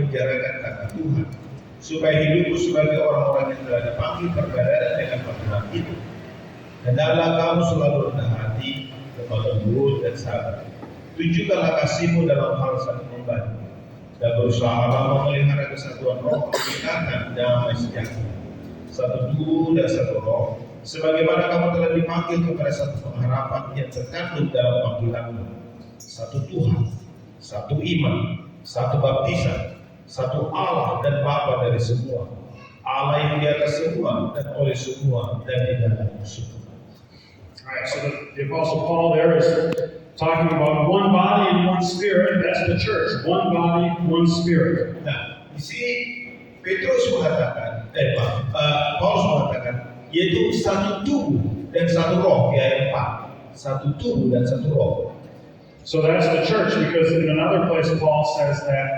membicarakan kata Tuhan, supaya hidupku sebagai orang-orang yang telah dipanggil perbedaan dengan panggilan itu. Hendaklah kamu selalu rendah hati, lemah lembut dan sabar. Tunjukkanlah kasihmu dalam hal saling membantu, dan berusahalah memelihara kesatuan roh, keikatan damai sejahtera, satu tubuh dan satu roh, sebagaimana kamu telah dipanggil kepada satu pengharapan yang terkandung dalam panggilanmu. Satu Tuhan, satu iman, satu baptisan, satu Allah dan Bapa dari semua, Allah yang di atas semua dan oleh semua dan di dalam semua. Alright, so the Apostle Paul there is talking about one body and one spirit. That's the church. One body, one spirit. Nah, di sini Petrus mengatakan, Paulus mengatakan, yaitu satu tubuh dan satu roh, di ayat 4. Satu tubuh dan satu roh. So that's the church, because in another place Paul says that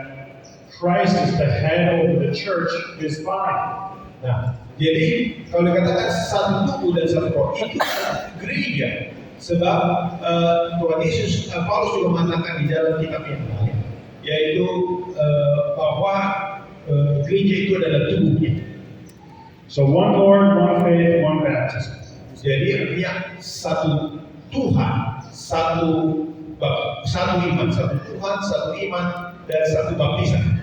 Christ is the head over the church, his body. Nah, jadi kalau dikatakan satu tubuh dan satu roh, itu satu gereja. Sebab Tuhan Yesus, Paulus juga mengatakan di dalam kitab yang lain, yaitu bahwa gereja itu adalah tubuhnya. So one Lord, one faith, one baptism. Jadi artinya satu Tuhan, satu iman, satu Tuhan, satu iman, dan satu baptisan.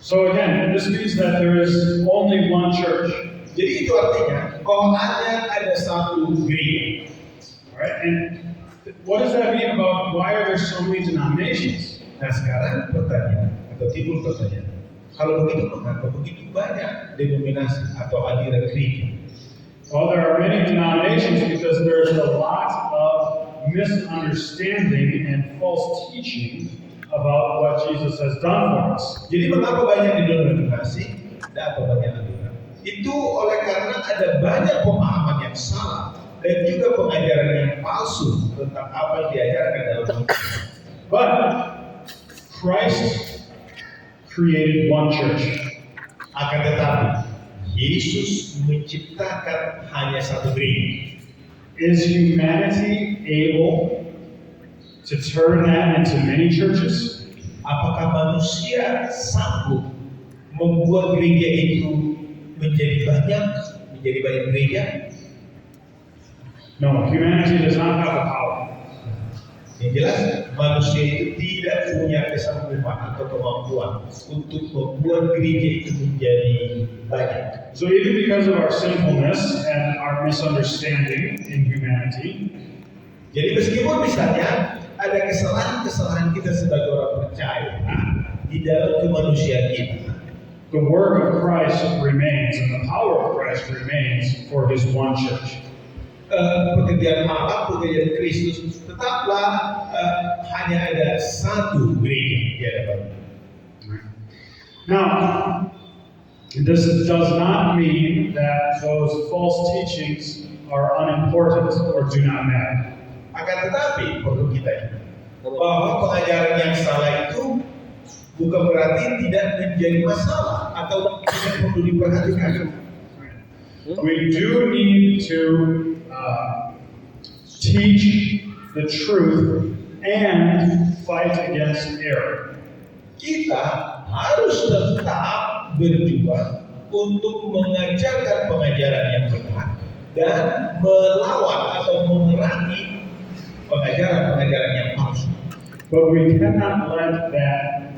So again, this means that there is only one church. Jadi itu artinya bahwa ada satu gereja. Alright, and what does that mean about why are there so many denominations? Nah sekarang pertanyaan atau timbul pertanyaan, kalau begitu mengapa begitu banyak denominasi atau aliran gereja? Well, there are many denominations because there's a lot of misunderstanding and false teaching about what Jesus has done for us. Jadi mengapa banyak denominasi atau banyak aliran? Itu oleh karena ada banyak pemahaman yang salah dan juga pengajaran yang palsu tentang apa yang diajarkan dalam Alkitab. But Christ created one church. Akan tetapi Yesus menciptakan hanya satu gereja. Is humanity able to turn that into many churches? Apakah manusia sanggup membuat gereja itu menjadi banyak gereja? No, humanity does not have the power. Yang jelas manusia itu tidak punya kesanggupan atau kemampuan untuk membuat gereja itu menjadi banyak. So even because of our sinfulness and our misunderstanding in humanity, Jadi meskipun misalnya ada kesalahan-kesalahan kita sebagai orang percaya di dalam kemanusiaan kita, the work of Christ remains and the power of Christ remains for his one church. pekerjaan Allah, pekerjaan Kristus tetaplah hanya ada satu gereja di hadapan. Now, this does not mean that those false teachings are unimportant or do not matter. Akan tetapi perlu kita ingat bahwa pengajaran yang salah itu bukan berarti tidak menjadi masalah atau tidak perlu diperhatikan. We do need to teach the truth and fight against error. Kita harus tetap berjuang untuk mengajarkan pengajaran yang benar dan melawan atau memerangi pengajaran-pengajaran yang palsu. But we cannot let that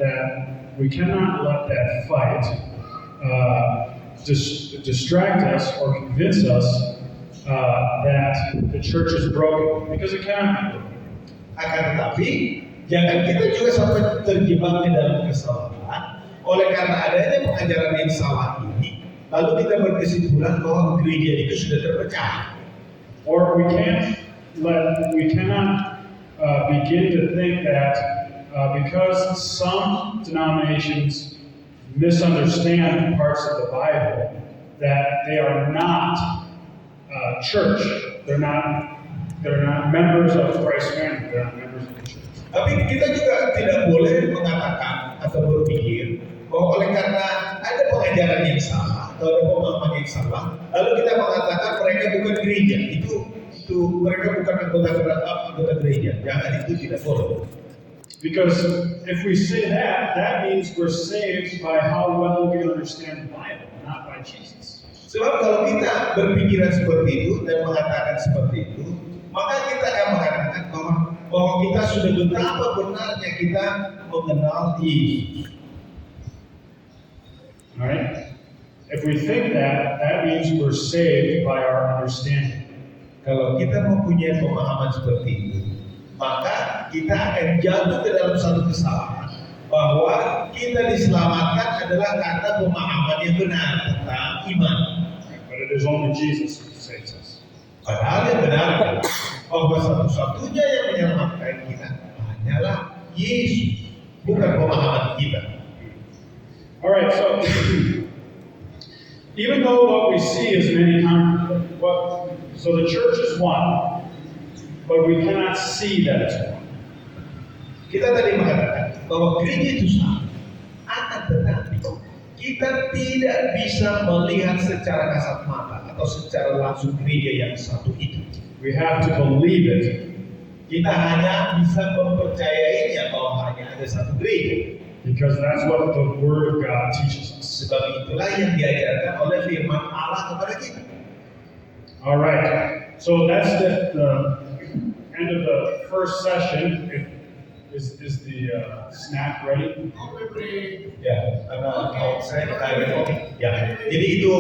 fight distract us or convince us that the church is broken, because it cannot be broken. Akan tetapi jangan kita juga sampai terjebak di dalam kesalahan oleh karena adanya pengajaran yang salah ini, lalu kita berkesimpulan bahwa gereja itu sudah terpecah. Or we cannot begin to think that because some denominations misunderstand parts of the Bible, that they are not church. They're not members of Christ's family. They're not members of the church. Tapi kita juga tidak boleh mengatakan atau berpikir bahwa oleh karena ada pengajaran yang salah atau ada pemahaman yang salah, lalu kita mengatakan mereka bukan gereja. Itu mereka bukan anggota gereja. Jangan, itu tidak boleh. Because if we say that, that means we're saved by how well we understand the Bible, not by Jesus. Sebab kalau kita berpikiran seperti itu dan mengatakan seperti itu, maka kita akan mengatakan bahwa kita sudah betapa benarnya kita mengenal Yesus. Alright? If we think that, that means we're saved by our understanding. Kalau kita mempunyai pemahaman seperti itu, maka kita akan jatuh ke dalam satu kesalahan bahwa kita diselamatkan adalah karena pemahaman yang benar tentang iman. But it is only Jesus who saves us. Padahal yang benar bahwa satu-satunya yang menyelamatkan kita hanyalah Yesus, bukan pemahaman kita. Alright, so even though what we see is many so the church is one, but we cannot see that it's one. Kita tadi mengatakan bahwa gereja itu sama, akan tetapi kita tidak bisa melihat secara kasat mata atau secara langsung gereja yang satu itu. We have to believe it. Kita hanya bisa mempercayainya bahwa hanya ada satu gereja. Because that's what the Word of God teaches us. Sebab itulah yang diajarkan oleh firman Allah kepada kita. Alright, so that's the end of the first session. Is the snack ready? Ya, karena saya ketahui. Ya, jadi itu